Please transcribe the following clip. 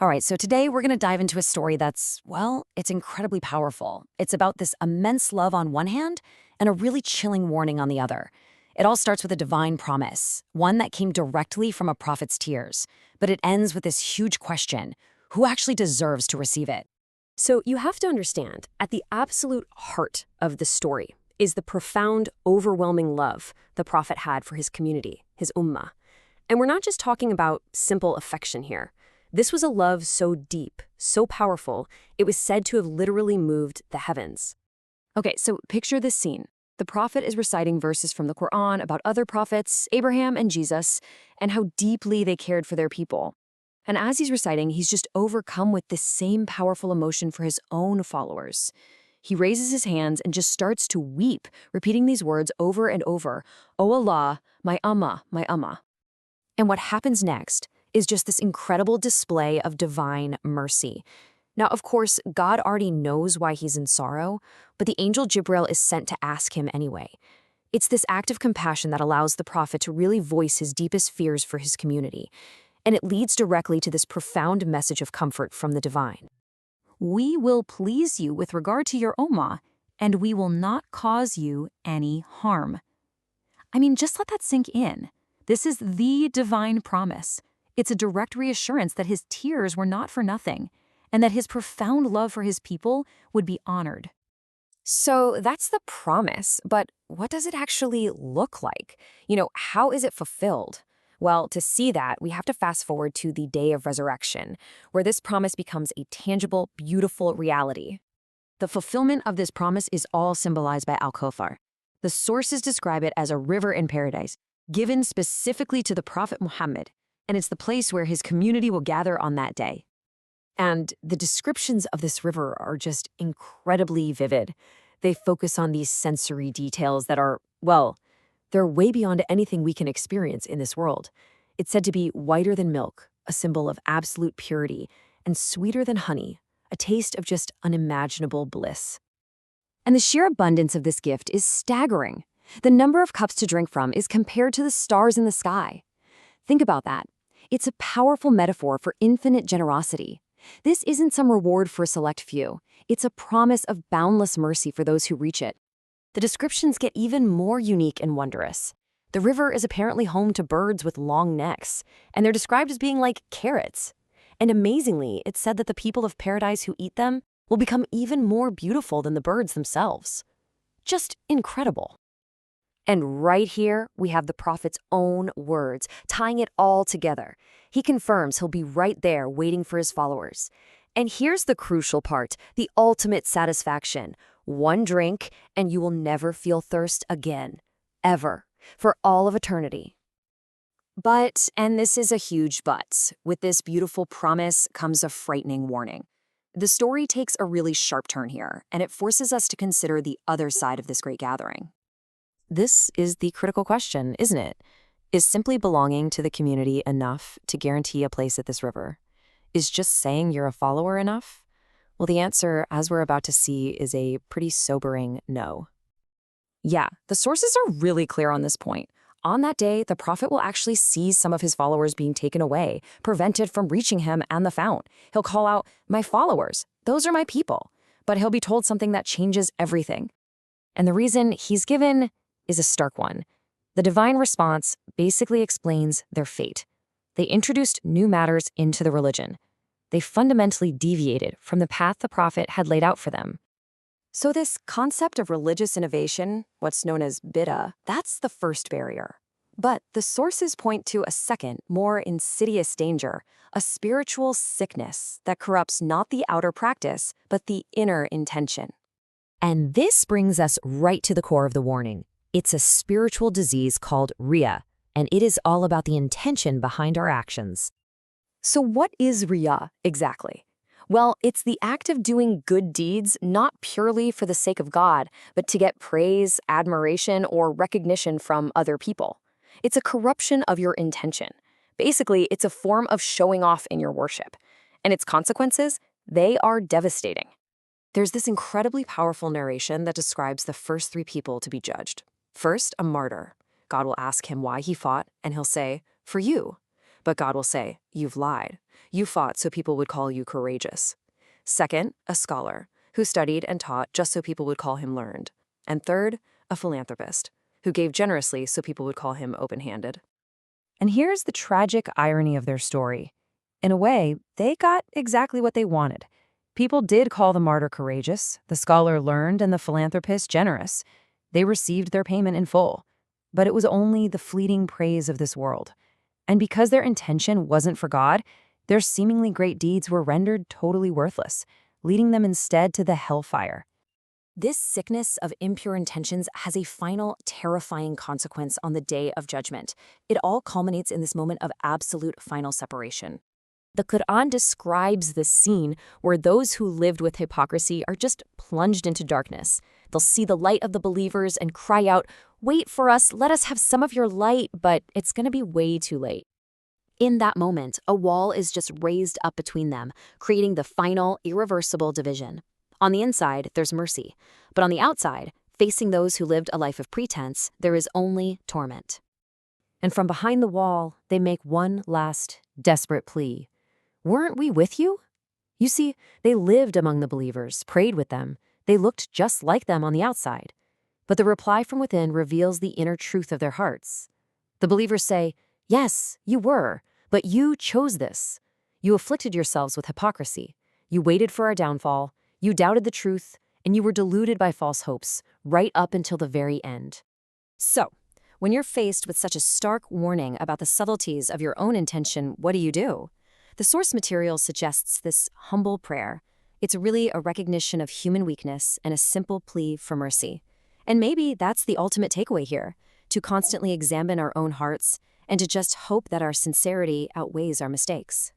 All right, so today we're going to dive into a story that's, well, it's incredibly powerful. It's about this immense love on one hand and a really chilling warning on the other. It all starts with a divine promise, one that came directly from a prophet's tears, but it ends with this huge question: who actually deserves to receive it? So you have to understand, at the absolute heart of the story is the profound, overwhelming love the prophet had for his community, his ummah. And we're not just talking about simple affection here. This was a love so deep, so powerful, it was said to have literally moved the heavens. Okay, so picture this scene. The prophet is reciting verses from the Quran about other prophets, Abraham and Jesus, and how deeply they cared for their people. And as he's reciting, he's just overcome with this same powerful emotion for his own followers. He raises his hands and just starts to weep, repeating these words over and over: "O Allah, my Ummah, my Ummah." And what happens next is just this incredible display of divine mercy. Now, of course, God already knows why he's in sorrow, but the angel Jibril is sent to ask him anyway. It's this act of compassion that allows the prophet to really voice his deepest fears for his community, and it leads directly to this profound message of comfort from the divine. We will please you with regard to your Ummah, and we will not cause you any harm. I mean, just let that sink in. This is the divine promise. It's a direct reassurance that his tears were not for nothing, and that his profound love for his people would be honored. So that's the promise, but what does it actually look like? How is it fulfilled? Well, to see that, we have to fast forward to the day of resurrection, where this promise becomes a tangible, beautiful reality. The fulfillment of this promise is all symbolized by Al-Kawthar. The sources describe it as a river in paradise, given specifically to the Prophet Muhammad, and it's the place where his community will gather on that day. And the descriptions of this river are just incredibly vivid. They focus on these sensory details that are, well, they're way beyond anything we can experience in this world. It's said to be whiter than milk, a symbol of absolute purity, and sweeter than honey, a taste of just unimaginable bliss. And the sheer abundance of this gift is staggering. The number of cups to drink from is compared to the stars in the sky. Think about that. It's a powerful metaphor for infinite generosity. This isn't some reward for a select few. It's a promise of boundless mercy for those who reach it. The descriptions get even more unique and wondrous. The river is apparently home to birds with long necks, and they're described as being like carrots. And amazingly, it's said that the people of paradise who eat them will become even more beautiful than the birds themselves. Just incredible. And right here, we have the prophet's own words, tying it all together. He confirms he'll be right there waiting for his followers. And here's the crucial part, the ultimate satisfaction. One drink, and you will never feel thirst again. Ever. For all of eternity. But, and this is a huge but, with this beautiful promise comes a frightening warning. The story takes a really sharp turn here, and it forces us to consider the other side of this great gathering. This is the critical question, isn't it? Is simply belonging to the community enough to guarantee a place at this river? Is just saying you're a follower enough? Well, the answer, as we're about to see, is a pretty sobering no. Yeah, the sources are really clear on this point. On that day, the prophet will actually see some of his followers being taken away, prevented from reaching him and the fount. He'll call out, "My followers, those are my people." But he'll be told something that changes everything. And the reason he's given is a stark one. The divine response basically explains their fate. They introduced new matters into the religion. They fundamentally deviated from the path the prophet had laid out for them. So this concept of religious innovation, what's known as bid'ah, that's the first barrier. But the sources point to a second, more insidious danger, a spiritual sickness that corrupts not the outer practice, but the inner intention. And this brings us right to the core of the warning. It's a spiritual disease called Riya, and it is all about the intention behind our actions. So what is Riya exactly? Well, it's the act of doing good deeds not purely for the sake of God, but to get praise, admiration, or recognition from other people. It's a corruption of your intention. Basically, it's a form of showing off in your worship. And its consequences, they are devastating. There's this incredibly powerful narration that describes the first three people to be judged. First, a martyr. God will ask him why he fought, and he'll say, "For you." But God will say, "You've lied. You fought so people would call you courageous." Second, a scholar, who studied and taught just so people would call him learned. And third, a philanthropist, who gave generously so people would call him open-handed. And here's the tragic irony of their story. In a way, they got exactly what they wanted. People did call the martyr courageous, the scholar learned, and the philanthropist generous. They received their payment in full. But it was only the fleeting praise of this world. And because their intention wasn't for God, their seemingly great deeds were rendered totally worthless, leading them instead to the hellfire. This sickness of impure intentions has a final, terrifying consequence on the day of judgment. It all culminates in this moment of absolute final separation. The Quran describes this scene where those who lived with hypocrisy are just plunged into darkness. They'll see the light of the believers and cry out, "Wait for us, let us have some of your light," but it's going to be way too late. In that moment, a wall is just raised up between them, creating the final, irreversible division. On the inside, there's mercy, but on the outside, facing those who lived a life of pretense, there is only torment. And from behind the wall, they make one last, desperate plea. "Weren't we with you?" You see, they lived among the believers, prayed with them. They looked just like them on the outside. But the reply from within reveals the inner truth of their hearts. The believers say, "Yes, you were, but you chose this. You afflicted yourselves with hypocrisy. You waited for our downfall. You doubted the truth, and you were deluded by false hopes, right up until the very end." So, when you're faced with such a stark warning about the subtleties of your own intention, what do? The source material suggests this humble prayer. It's really a recognition of human weakness and a simple plea for mercy. And maybe that's the ultimate takeaway here, to constantly examine our own hearts and to just hope that our sincerity outweighs our mistakes.